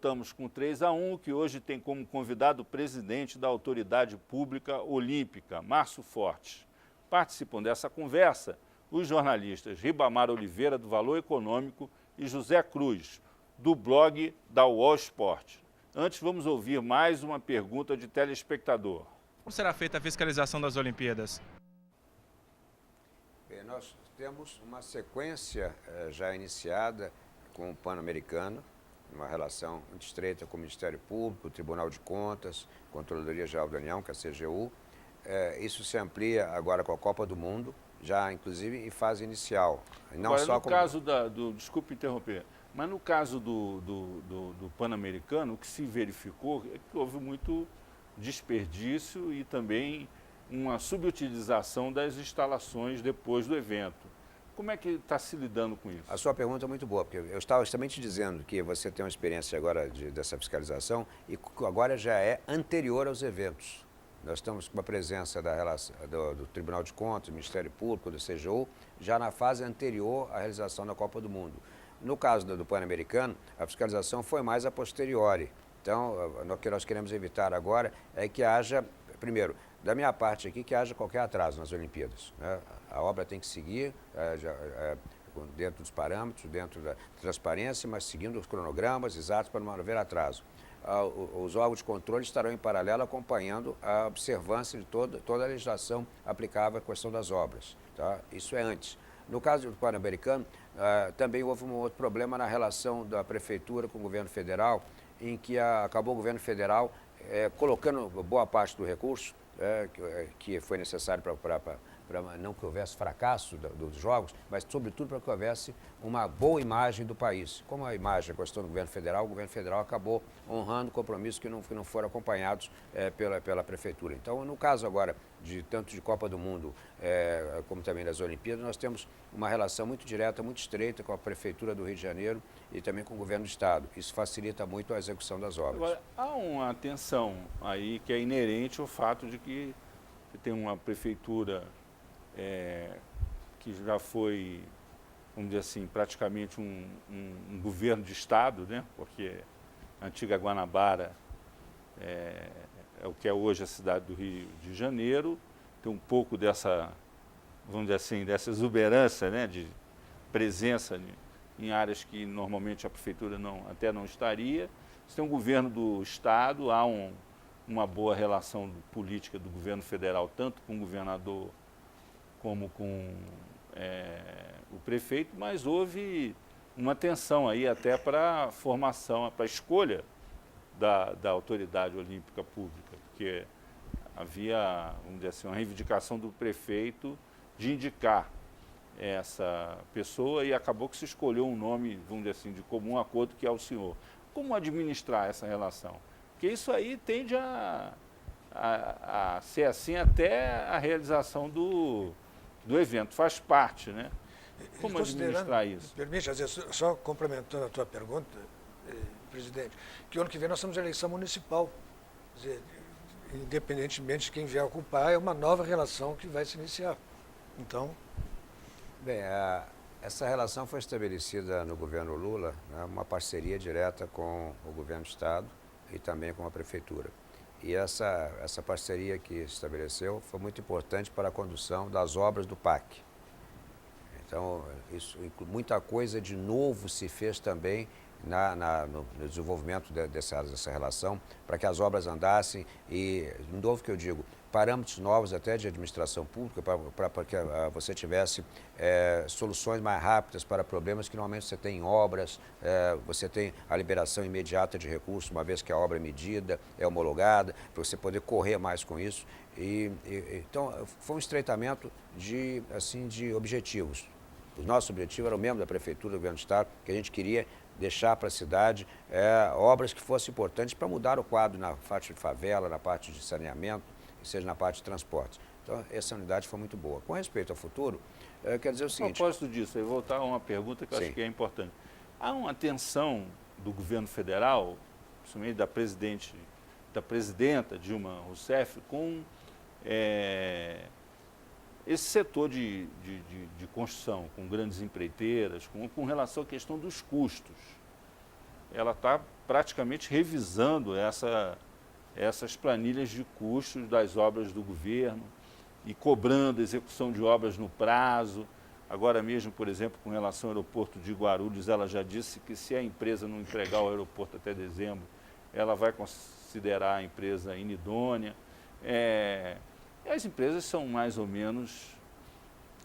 derrotamos com 3-1, que hoje tem como convidado o presidente da Autoridade Pública Olímpica, Márcio Fortes. Participam dessa conversa os jornalistas Ribamar Oliveira, do Valor Econômico, e José Cruz, do blog da UOL Sport. Antes, vamos ouvir mais uma pergunta de telespectador. Como será feita a fiscalização das Olimpíadas? Bem, nós temos uma sequência já iniciada com o Pan-Americano, uma relação muito estreita com o Ministério Público, o Tribunal de Contas, Controladoria Geral da União, que é a CGU. Isso se amplia agora com a Copa do Mundo, já inclusive em fase inicial. Não agora, só no caso desculpe interromper, mas no caso do Pan-Americano, o que se verificou é que houve muito desperdício e também uma subutilização das instalações depois do evento. Como é que está se lidando com isso? A sua pergunta é muito boa, porque eu estava justamente dizendo que você tem uma experiência agora dessa fiscalização e agora já é anterior aos eventos. Nós estamos com a presença do Tribunal de Contas, do Ministério Público, do CGU, já na fase anterior à realização da Copa do Mundo. No caso do Pan-Americano, a fiscalização foi mais a posteriori. Então, o que nós queremos evitar agora é que haja, primeiro, da minha parte aqui, que haja qualquer atraso nas Olimpíadas, né? A obra tem que seguir dentro dos parâmetros, dentro da transparência, mas seguindo os cronogramas exatos para não haver atraso. Os órgãos de controle estarão em paralelo acompanhando a observância de toda a legislação aplicável à questão das obras. Tá? Isso é antes. No caso do Pan-Americano, também houve um outro problema na relação da Prefeitura com o governo federal, em que acabou o governo federal colocando boa parte do recurso que foi necessário para não que houvesse fracasso dos jogos, mas sobretudo para que houvesse uma boa imagem do país. Como a imagem, a questão do governo federal acabou honrando compromissos que não foram acompanhados pela Prefeitura. Então, no caso agora, tanto de Copa do Mundo como também das Olimpíadas, nós temos uma relação muito direta, muito estreita com a Prefeitura do Rio de Janeiro e também com o Governo do Estado. Isso facilita muito a execução das obras. Agora, há uma tensão aí que é inerente ao fato de que tem uma Prefeitura que já foi, vamos dizer assim, praticamente um governo de Estado, né? Porque a antiga Guanabara é o que é hoje a cidade do Rio de Janeiro, tem um pouco dessa, vamos dizer assim, dessa exuberância, né? De presença em áreas que normalmente a Prefeitura até não estaria. Você tem um governo do Estado, há uma boa relação política do governo federal, tanto com o governador como com o prefeito, mas houve uma tensão aí até para a formação, para a escolha da Autoridade Olímpica Pública, porque havia, vamos dizer assim, uma reivindicação do prefeito de indicar essa pessoa e acabou que se escolheu um nome, vamos dizer assim, de comum acordo, que é o senhor. Como administrar essa relação? Porque isso aí tende a ser assim até a realização do evento, faz parte, né? Como administrar isso? Permite, às vezes, só complementando a tua pergunta, presidente, que ano que vem nós temos a eleição municipal. Quer dizer, independentemente de quem vier ocupar, é uma nova relação que vai se iniciar. Então... Bem, essa relação foi estabelecida no governo Lula, né, uma parceria direta com o governo do Estado e também com a Prefeitura. E essa parceria que se estabeleceu foi muito importante para a condução das obras do PAC. Então, muita coisa de novo se fez também no desenvolvimento dessa relação, para que as obras andassem e, de novo que eu digo, parâmetros novos até de administração pública, para que você tivesse soluções mais rápidas para problemas que normalmente você tem em obras, você tem a liberação imediata de recursos, uma vez que a obra é medida, é homologada, para você poder correr mais com isso. Então, foi um estreitamento de objetivos. O nosso objetivo era o mesmo da Prefeitura, do Governo do Estado, que a gente queria deixar para a cidade obras que fossem importantes para mudar o quadro na parte de favela, na parte de saneamento, seja na parte de transporte. Então, essa unidade foi muito boa. Com respeito ao futuro, quer dizer o seguinte... A propósito disso, eu vou voltar a uma pergunta que eu acho que é importante. Há uma tensão do governo federal, principalmente da presidenta Dilma Rousseff, com esse setor de construção, com grandes empreiteiras, com relação à questão dos custos. Ela está praticamente revisando essas planilhas de custos das obras do governo e cobrando execução de obras no prazo. Agora mesmo, por exemplo, com relação ao aeroporto de Guarulhos, ela já disse que se a empresa não entregar o aeroporto até dezembro, ela vai considerar a empresa inidônea. As empresas são mais ou menos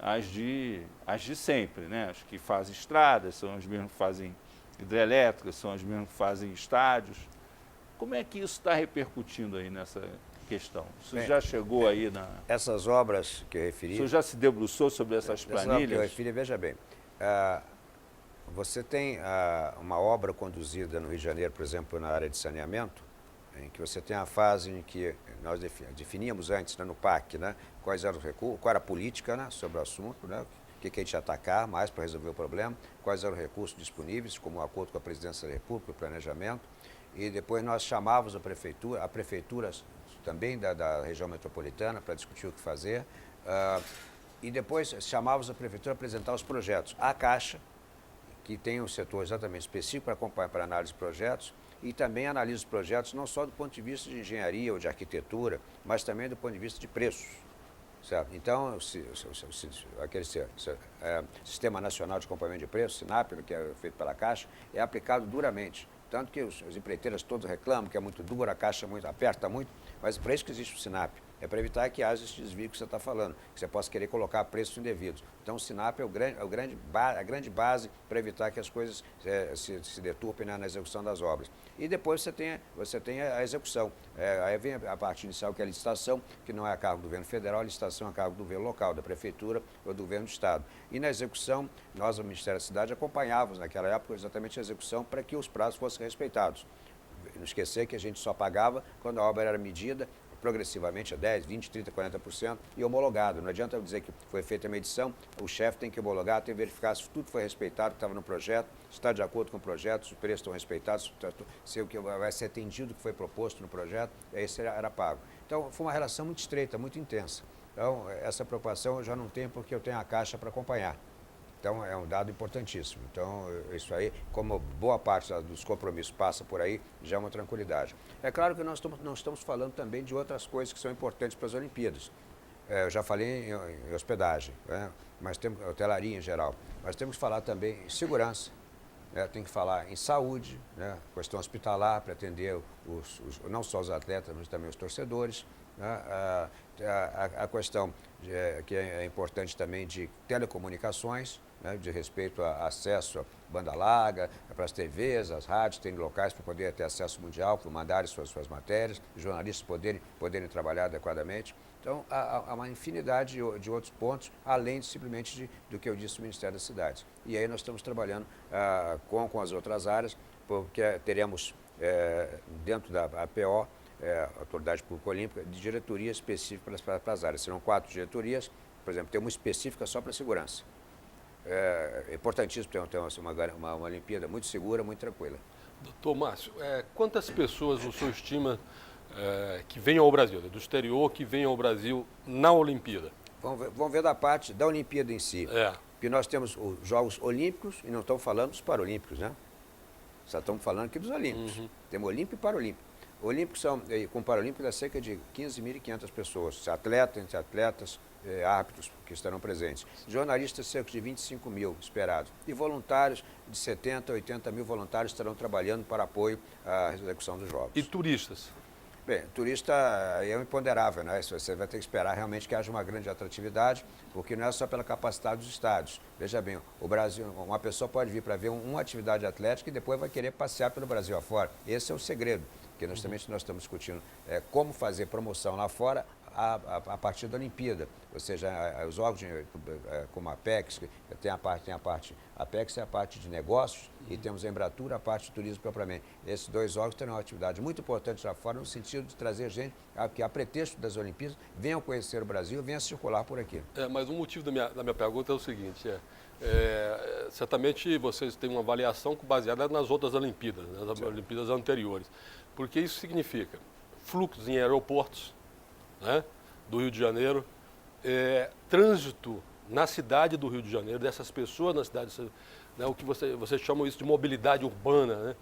as de sempre, né? As que fazem estradas, são as mesmas que fazem hidrelétricas, são as mesmas que fazem estádios. Como é que isso está repercutindo aí nessa questão? Isso já chegou aí na... Essas obras que eu referi... O senhor já se debruçou sobre essas planilhas? Que eu referi, veja bem, você tem uma obra conduzida no Rio de Janeiro, por exemplo, na área de saneamento, em que você tem a fase em que nós definíamos antes, né, no PAC, né, quais eram os recursos, qual era a política, né, sobre o assunto, né, o que a gente ia atacar mais para resolver o problema, quais eram os recursos disponíveis, como o acordo com a Presidência da República, o planejamento, e depois nós chamávamos a prefeitura também da região metropolitana para discutir o que fazer, e depois chamávamos a prefeitura a apresentar os projetos. A Caixa, que tem um setor exatamente específico para acompanhar, para análise de projetos, e também analisa os projetos não só do ponto de vista de engenharia ou de arquitetura, mas também do ponto de vista de preços. Certo? Então, aquele Sistema Nacional de Acompanhamento de Preços, SINAP, que é feito pela Caixa, é aplicado duramente. Tanto que as empreiteiras todas reclamam que é muito dura, a Caixa aperta muito, mas para isso que existe o SINAP. É para evitar que haja esse desvio que você está falando, que você possa querer colocar preços indevidos. Então, o SINAP é a grande base para evitar que as coisas se deturpem na execução das obras. E depois você tem a execução. Aí vem a parte inicial, que é a licitação, que não é a cargo do governo federal, a licitação é a cargo do governo local, da prefeitura ou do governo do estado. E na execução, nós, o Ministério da Cidade, acompanhávamos naquela época exatamente a execução para que os prazos fossem respeitados. Não esquecer que a gente só pagava quando a obra era medida progressivamente a 10%, 20%, 30%, 40% e homologado. Não adianta eu dizer que foi feita a medição, o chefe tem que homologar, tem que verificar se tudo foi respeitado, que estava no projeto, se está de acordo com o projeto, se os preços estão respeitados, se o que vai ser atendido o que foi proposto no projeto, e aí era pago. Então, foi uma relação muito estreita, muito intensa. Então, essa preocupação eu já não tenho porque eu tenho a Caixa para acompanhar. Então, é um dado importantíssimo. Então, isso aí, como boa parte dos compromissos passa por aí, já é uma tranquilidade. É claro que nós não estamos falando também de outras coisas que são importantes para as Olimpíadas. Eu já falei em hospedagem, né? Mas temos hotelaria em geral. Mas temos que falar também em segurança, né? Tem que falar em saúde, né? Questão hospitalar para atender não só os atletas, mas também os torcedores. Né? A questão que é importante também de telecomunicações, né, de respeito a acesso à banda larga, para as TVs, as rádios, tem locais para poder ter acesso mundial, para mandarem suas matérias, os jornalistas poderem trabalhar adequadamente. Então, há uma infinidade de outros pontos, além simplesmente do que eu disse do Ministério das Cidades. E aí nós estamos trabalhando com as outras áreas, porque teremos dentro da APO, Autoridade Pública Olímpica, de diretoria específica para as áreas. Serão 4 diretorias, por exemplo, tem uma específica só para a segurança. É importantíssimo ter uma Olimpíada muito segura, muito tranquila. Doutor Márcio, quantas pessoas o senhor estima que venham ao Brasil, do exterior, que venham ao Brasil na Olimpíada? Vamos ver da parte da Olimpíada em si. Porque nós temos os Jogos Olímpicos e não estamos falando dos Paralímpicos, né? Só estamos falando aqui dos Olímpicos. Uhum. Temos Olímpico e Paralímpico. Olímpicos com Paralímpicos dá cerca de 15.500 pessoas, entre atletas, árbitros que estarão presentes. Jornalistas, cerca de 25 mil esperados. E voluntários, de 70 a 80 mil voluntários estarão trabalhando para apoio à execução dos Jogos. E turistas? Bem, turista é um imponderável, né? Você vai ter que esperar realmente que haja uma grande atratividade, porque não é só pela capacidade dos estádios. Veja bem, o Brasil, uma pessoa pode vir para ver uma atividade atlética e depois vai querer passear pelo Brasil afora. Esse é o segredo, que nós estamos discutindo como fazer promoção lá fora a partir da Olimpíada. Ou seja, os órgãos como a Apex, tem a parte a Apex é a parte de negócios e temos a Embratur, a parte de turismo propriamente. Esses 2 órgãos terão uma atividade muito importante lá fora, no sentido de trazer gente que, a pretexto das Olimpíadas, venham conhecer o Brasil, venham circular por aqui. Mas o motivo da minha pergunta é o seguinte, certamente vocês têm uma avaliação baseada nas outras Olimpíadas, nas Olimpíadas anteriores, porque isso significa fluxos em aeroportos, né, do Rio de Janeiro, trânsito na cidade do Rio de Janeiro, dessas pessoas na cidade, né, o que vocês chamam isso de mobilidade urbana, né?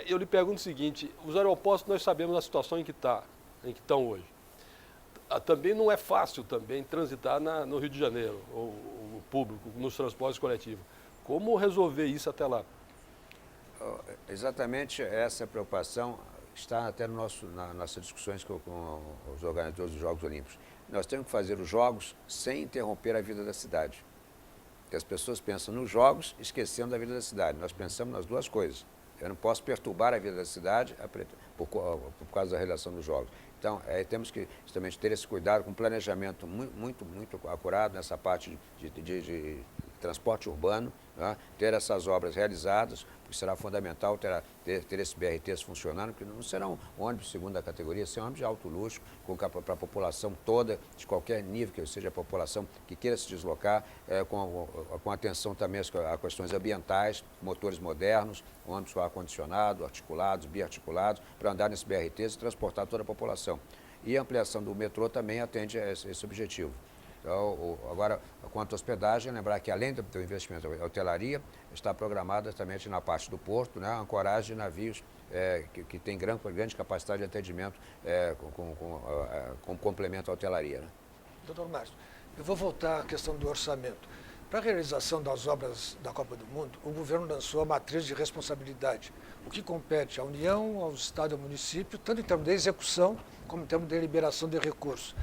Eu lhe pergunto o seguinte, os aeroportos nós sabemos a situação em que estão hoje. Também não é fácil também transitar no Rio de Janeiro, o público, nos transportes coletivos. Como resolver isso até lá? Exatamente essa preocupação está até nas nossas discussões com os organizadores dos Jogos Olímpicos. Nós temos que fazer os Jogos sem interromper a vida da cidade. Porque as pessoas pensam nos Jogos esquecendo da vida da cidade. Nós pensamos nas duas coisas. Eu não posso perturbar a vida da cidade por causa da realização dos Jogos. Então, temos que justamente ter esse cuidado com um planejamento muito acurado nessa parte de transporte urbano, né? Ter essas obras realizadas, porque será fundamental ter esses BRTs funcionando, que não serão ônibus de segunda categoria, serão ônibus de alto luxo, para a população toda, de qualquer nível, que seja a população que queira se deslocar, com atenção também a questões ambientais, motores modernos, ônibus com ar-condicionado, articulados, biarticulados, para andar nesses BRTs e transportar toda a população. E a ampliação do metrô também atende a esse objetivo. Então, agora, quanto à hospedagem, lembrar que além do investimento em hotelaria, está programada também na parte do porto, né, a ancoragem de navios que tem grande capacidade de atendimento como complemento à hotelaria. Né? Doutor Márcio, eu vou voltar à questão do orçamento. Para a realização das obras da Copa do Mundo, o governo lançou a matriz de responsabilidade, o que compete à União, ao Estado e ao município, tanto em termos de execução como em termos de liberação de recursos.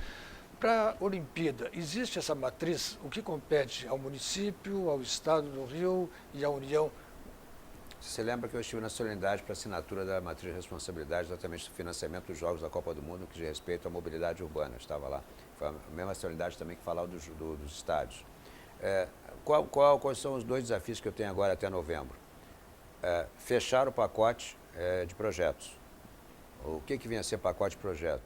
Para a Olimpíada, existe essa matriz, o que compete ao município, ao Estado do Rio e à União? Você lembra que eu estive na solenidade para a assinatura da matriz de responsabilidade, exatamente do financiamento dos Jogos da Copa do Mundo, que diz respeito à mobilidade urbana. Eu estava lá. Foi a mesma solenidade também que falava dos estádios. Quais são os dois desafios que eu tenho agora até novembro? Fechar o pacote de projetos. O que vem a ser pacote de projeto?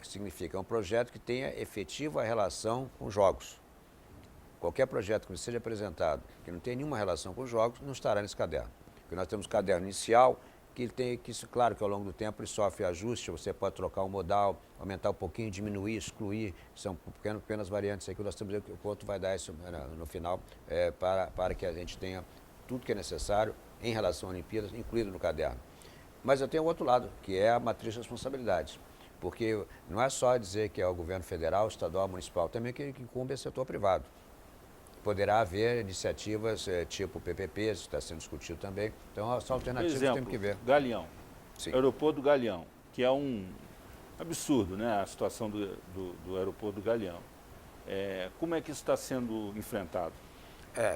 Significa um projeto que tenha efetiva relação com jogos. Qualquer projeto que seja apresentado que não tenha nenhuma relação com jogos, não estará nesse caderno. Porque nós temos o caderno inicial, claro que ao longo do tempo ele sofre ajuste, você pode trocar o modal, aumentar um pouquinho, diminuir, excluir, são pequenas variantes aí que nós temos que ver o quanto vai dar isso no final, para que a gente tenha tudo que é necessário em relação à Olimpíadas, incluído no caderno. Mas eu tenho o outro lado, que é a matriz de responsabilidades. Porque não é só dizer que é o governo federal, estadual, municipal, também que incumbe o setor privado. Poderá haver iniciativas tipo PPP, isso está sendo discutido também. Então, são alternativas que temos que ver. Galeão, Sim. Aeroporto do Galeão, que é um absurdo, né, a situação do aeroporto do Galeão. Como é que isso está sendo enfrentado?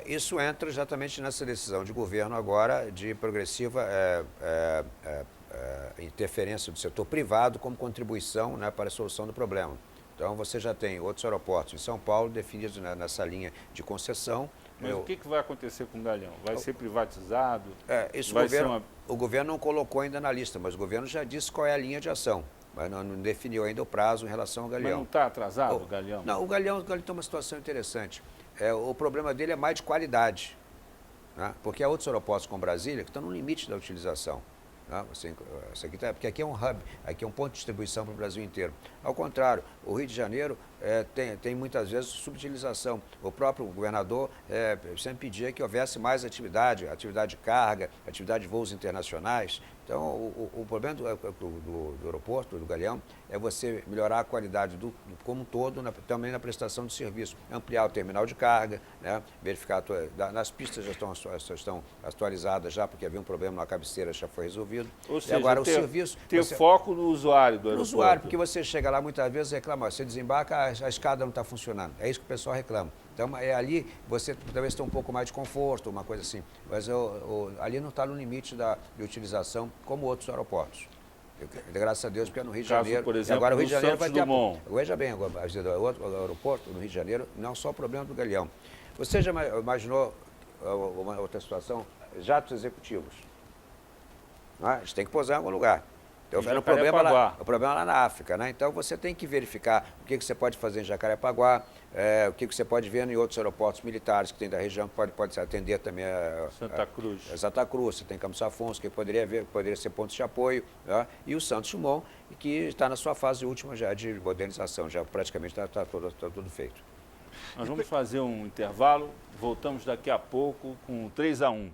Isso entra exatamente nessa decisão de governo agora de progressiva interferência do setor privado como contribuição, né, para a solução do problema. Então, você já tem outros aeroportos em São Paulo definidos nessa linha de concessão. Mas o que vai acontecer com o Galeão? Vai ser privatizado? Isso vai o governo não colocou ainda na lista, mas o governo já disse qual é a linha de ação. Mas não definiu ainda o prazo em relação ao Galeão. Mas não está atrasado o Galeão? Não, o Galeão tem uma situação interessante. O problema dele é mais de qualidade, né? Porque há outros aeroportos como Brasília que estão no limite da utilização. Porque aqui é um hub, aqui é um ponto de distribuição para o Brasil inteiro. Ao contrário, o Rio de Janeiro tem muitas vezes subutilização. O próprio governador sempre pedia que houvesse mais atividade de carga, atividade de voos internacionais. Então, o problema do aeroporto, do Galeão, é você melhorar a qualidade como um todo, também na prestação de serviço. Ampliar o terminal de carga, né? Verificar, nas pistas já estão atualizadas já, porque havia um problema na cabeceira, já foi resolvido. Ou seja, e agora o serviço... Ter foco no usuário do aeroporto. No usuário, porque você chega lá muitas vezes e reclama, você desembarca, a escada não está funcionando. É isso que o pessoal reclama. Então, ali você talvez tenha um pouco mais de conforto, uma coisa assim. Mas ali não está no limite de utilização como outros aeroportos. Graças a Deus, porque é no Rio de Janeiro. Por exemplo, agora o Rio de Janeiro vai ter. Veja bem, o aeroporto no Rio de Janeiro não é só o problema do Galeão. Você já imaginou uma outra situação? Jatos executivos. Não é? A gente tem que pousar em algum lugar. Então, o problema lá na África, né? Então você tem que verificar o que você pode fazer em Jacarepaguá, o que você pode ver em outros aeroportos militares que tem da região, que pode atender também Santa Cruz, você tem Campos Afonso, que poderia ser pontos de apoio, né? E o Santos Dumont, que está na sua fase última já de modernização, já praticamente está tudo feito. Nós vamos fazer um intervalo, voltamos daqui a pouco com 3-1.